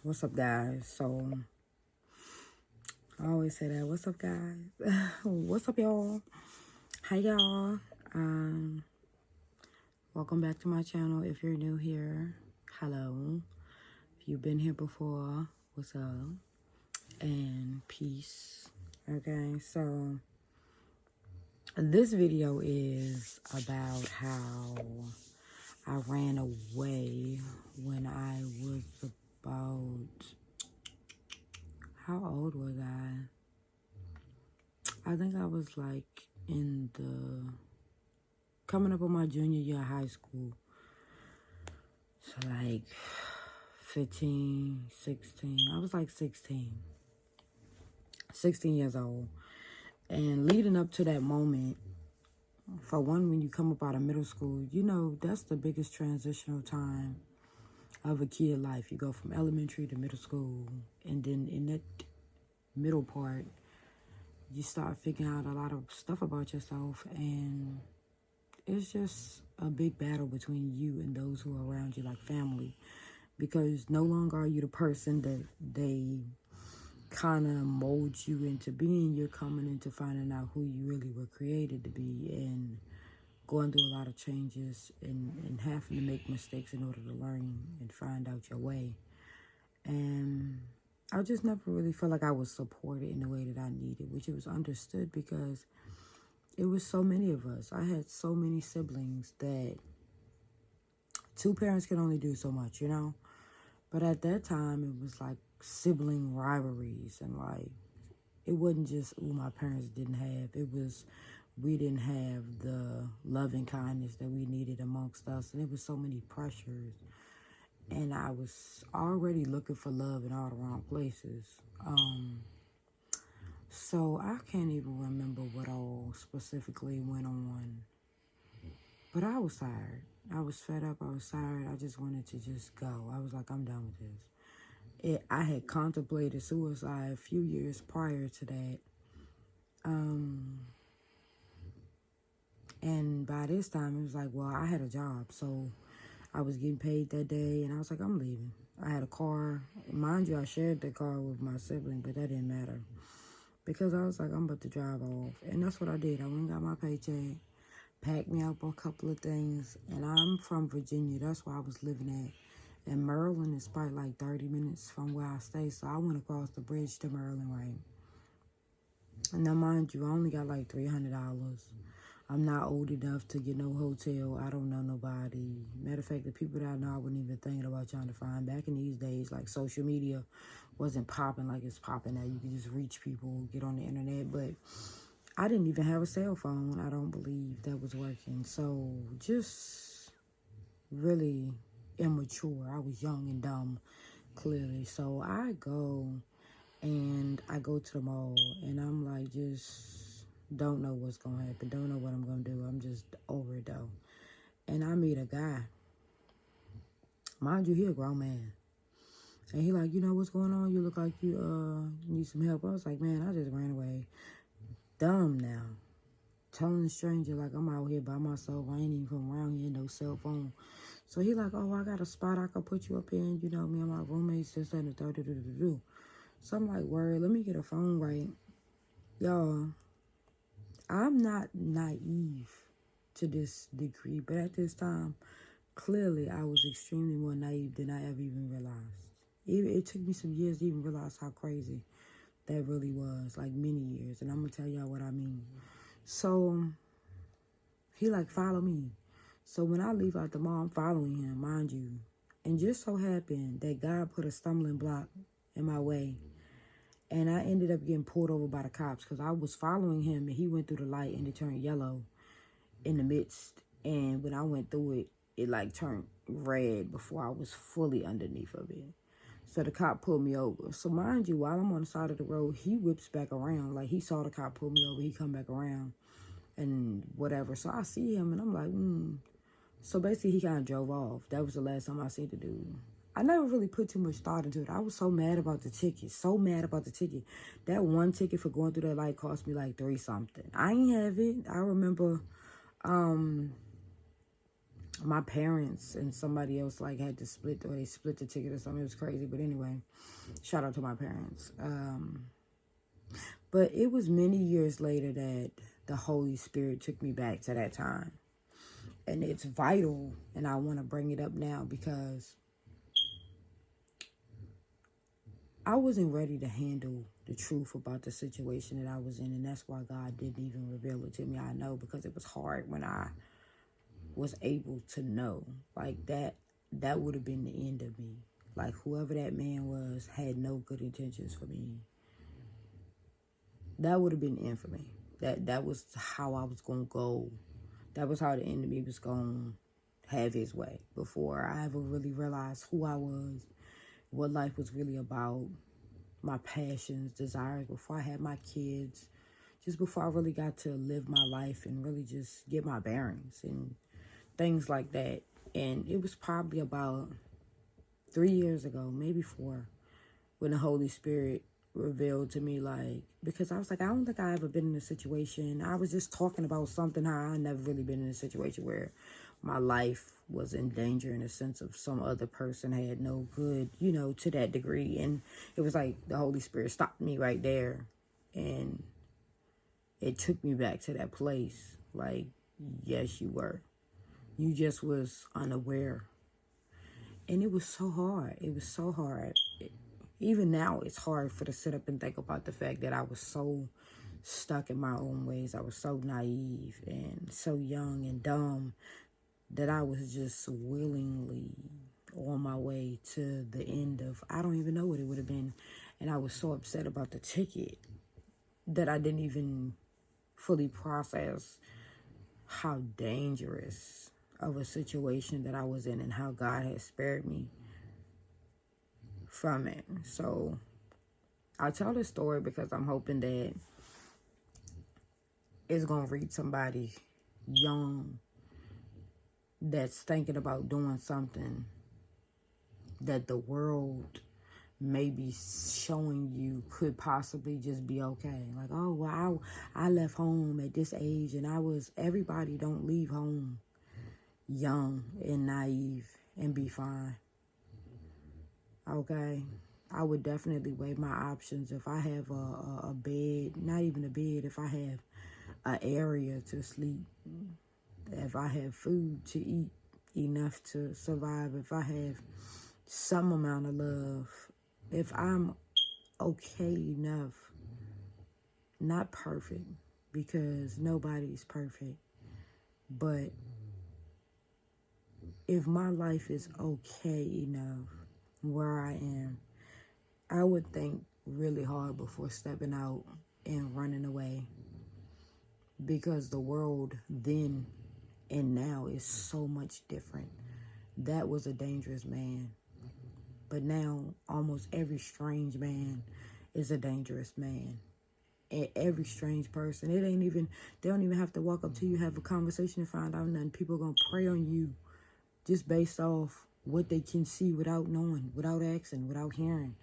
What's up, guys? So, I always say that. What's up, guys? What's up, y'all? Hi, y'all. Um, Welcome back to my channel. If you're new here, hello. If you've been here before, what's up? And peace. Okay, so this video is about how I ran away when I was about, how old was I? I think I was like coming up on my junior year of high school. So like 15, 16. I was like 16 years old. And leading up to that moment, for one, when you come up out of middle school, that's the biggest transitional time of a kid life. You go from elementary to middle school. And then in that middle part, you start figuring out a lot of stuff about yourself, and it's just a big battle between you and those who are around you, like family, because no longer are you the person that they kind of mold you into being. You're coming into finding out who you really were created to be, and going through a lot of changes and having to make mistakes in order to learn and find out your way. And I just never really felt like I was supported in the way that I needed, which it was understood because it was so many of us. I had so many siblings that two parents can only do so much, But at that time, it was like sibling rivalries, and like, it wasn't just, my parents didn't have. It was, we didn't have the love and kindness that we needed amongst us. And it was so many pressures. And I was already looking for love in all the wrong places. So I can't even remember what all specifically went on. But I was tired. I was fed up. I was tired. I just wanted to just go. I was like, I'm done with this. I had contemplated suicide a few years prior to that. And by this time, it was like, well, I had a job. So I was getting paid that day. And I was like, I'm leaving. I had a car. Mind you, I shared the car with my sibling, but that didn't matter. Because I was like, I'm about to drive off. And that's what I did. I went and got my paycheck, packed me up a couple of things. And I'm from Virginia. That's where I was living at. And Maryland is probably like 30 minutes from where I stay. So I went across the bridge to Maryland, right? And now, mind you, I only got like $300. I'm not old enough to get no hotel. I don't know nobody. Matter of fact, the people that I know, I wasn't even thinking about trying to find. Back in these days, like, social media wasn't popping like it's popping now. You could just reach people, get on the internet. But I didn't even have a cell phone. I don't believe that was working. So just really immature. I was young and dumb, clearly. So I go to the mall, and I'm like, just don't know what's gonna happen, don't know what I'm gonna do. I'm just over it though. And I meet a guy, mind you, he a grown man, and he like, what's going on? You look like you need some help. I was like, man, I just ran away. Dumb now. Telling a stranger like I'm out here by myself. I ain't even from around here, no cell phone. So he like, oh, I got a spot I could put you up in. Me and my roommates just had a do. So I'm like, word, let me get a phone right. Y'all, I'm not naive to this degree, but at this time, clearly I was extremely more naive than I ever even realized. It took me some years to even realize how crazy that really was, like many years, and I'm gonna tell y'all what I mean. So he like, follow me. So when I leave out the mall, I'm following him, mind you, and just so happened that God put a stumbling block in my way. And I ended up getting pulled over by the cops because I was following him, and he went through the light and it turned yellow in the midst. And when I went through it, it like turned red before I was fully underneath of it. So the cop pulled me over. So mind you, while I'm on the side of the road, he whips back around. Like, he saw the cop pull me over. He come back around and whatever. So I see him and I'm like, So basically he kind of drove off. That was the last time I seen the dude. I never really put too much thought into it. I was so mad about the ticket. So mad about the ticket. That one ticket for going through that light cost me like $3 something. I ain't have it. I remember my parents and somebody else like had to split, or they split the ticket or something. It was crazy. But anyway, shout out to my parents. But it was many years later that the Holy Spirit took me back to that time. And it's vital, and I want to bring it up now because I wasn't ready to handle the truth about the situation that I was in, and that's why God didn't even reveal it to me. I know, because it was hard when I was able to know. Like, that would have been the end of me. Like, whoever that man was had no good intentions for me. That would have been the end for me. That was how I was going to go. That was how the enemy was going to have his way before I ever really realized who I was, what life was really about, my passions, desires, before I had my kids, just before I really got to live my life and really just get my bearings and things like that. And it was probably about 3 years ago, maybe 4, when the Holy Spirit revealed to me, like, because I was like, I don't think I ever been in a situation. I was just talking about something, how I never really been in a situation where my life was in danger in a sense of some other person had no good, to that degree. And it was like the Holy Spirit stopped me right there, and it took me back to that place. Like, yes, you were. You just was unaware. And it was so hard. It was so hard. Even now, it's hard to sit up and think about the fact that I was so stuck in my own ways. I was so naive and so young and dumb that I was just willingly on my way to the end of, I don't even know what it would have been. And I was so upset about the ticket that I didn't even fully process how dangerous of a situation that I was in and how God had spared me from it. So I tell this story because I'm hoping that it's going to reach somebody young that's thinking about doing something that the world may be showing you could possibly just be okay. Like, oh, well, I left home at this age, and everybody don't leave home young and naive and be fine. Okay? I would definitely weigh my options. If I have a bed, not even a bed, if I have an area to sleep, if I have food to eat, enough to survive, if I have some amount of love, if I'm okay enough, not perfect, because nobody's perfect, but if my life is okay enough where I am, I would think really hard before stepping out and running away, because the world then and now is so much different. That was a dangerous man, but now almost every strange man is a dangerous man. And every strange person, they don't even have to walk up to you, have a conversation, and find out nothing. People are gonna prey on you just based off what they can see without knowing, without asking, without hearing.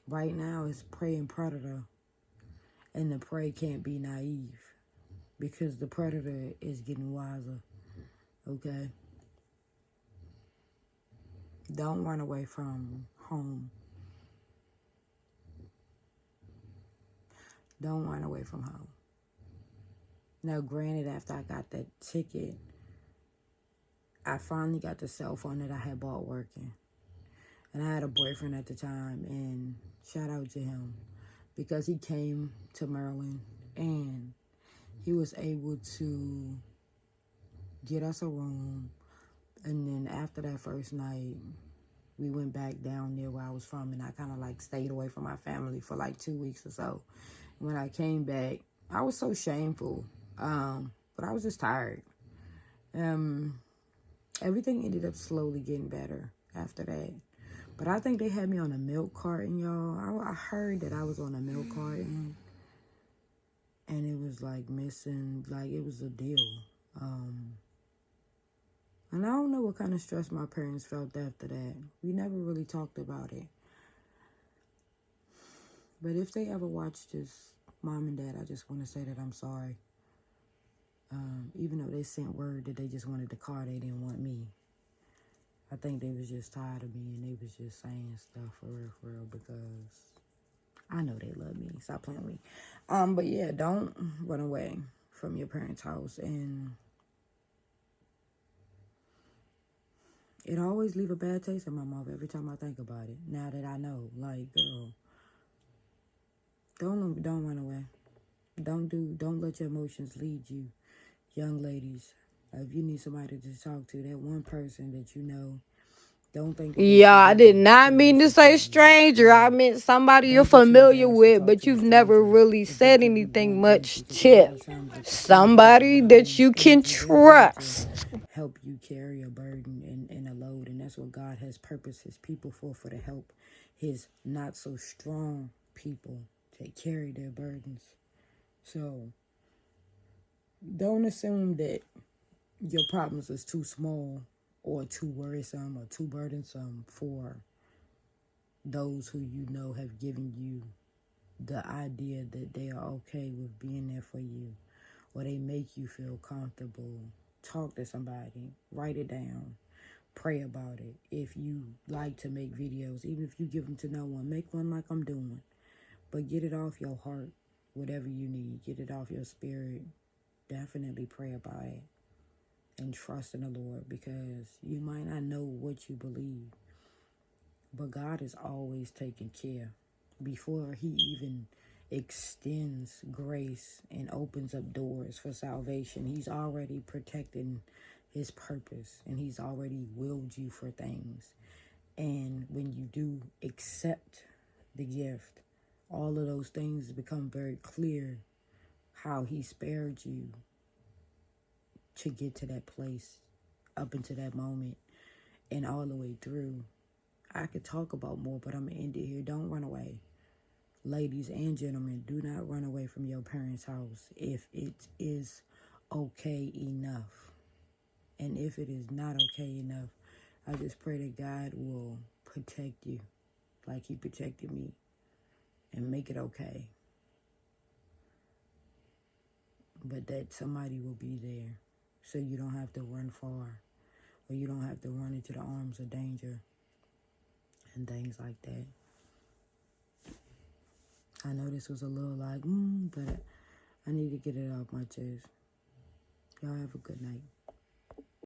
Right now, it's prey and predator, and the prey can't be naive because the predator is getting wiser. Okay? Don't run away from home. Don't run away from home. Now, granted, after I got that ticket, I finally got the cell phone that I had bought working. And I had a boyfriend at the time, and shout out to him, because he came to Maryland and he was able to get us a room. And then after that first night, we went back down there where I was from, and I kind of like stayed away from my family for like 2 weeks or so. When I came back, I was so shameful, but I was just tired. Everything ended up slowly getting better after that. But I think they had me on a milk carton, y'all. I heard that I was on a milk carton, and it was like missing, like it was a deal. And I don't know what kind of stress my parents felt after that. We never really talked about it. But if they ever watch this, Mom and Dad, I just want to say that I'm sorry. Even though they sent word that they just wanted the car, they didn't want me. I think they was just tired of me and they was just saying stuff for real, because I know they love me. Stop playing with me. But yeah, don't run away from your parents' house. And it always leave a bad taste in my mouth every time I think about it. Now that I know, like, girl, don't run away. Don't let your emotions lead you. Young ladies, if you need somebody to talk to, that one person that you know, don't think that they Yeah, should I be did able to not tell you mean to something say that stranger. I meant somebody you're don't get you familiar embarrassed to with, talk but to a you've never stranger really if they said give you anything one inch, much. because a lot Tip. of times the people that Somebody God that has you given can to, they're going to trust. help you carry a burden and a load. And that's what God has purposed his people for to help his not so strong people to carry their burdens. So don't assume that your problems is too small or too worrisome or too burdensome for those who you know have given you the idea that they are okay with being there for you, or they make you feel comfortable. Talk to somebody, write it down, pray about it. If you like to make videos, even if you give them to no one, make one like I'm doing, but get it off your heart. Whatever you need, get it off your spirit. Definitely pray about it and trust in the Lord, because you might not know what you believe, but God is always taking care. Before he even extends grace and opens up doors for salvation, he's already protecting his purpose, and he's already willed you for things. And when you do accept the gift, all of those things become very clear, how he spared you to get to that place, up into that moment, and all the way through. I could talk about more, but I'm going to end it here. Don't run away. Ladies and gentlemen, do not run away from your parents' house if it is okay enough. And if it is not okay enough, I just pray that God will protect you like he protected me and make it okay. But that somebody will be there so you don't have to run far, or you don't have to run into the arms of danger and things like that. I know this was a little like, but I need to get it off my chest. Y'all have a good night.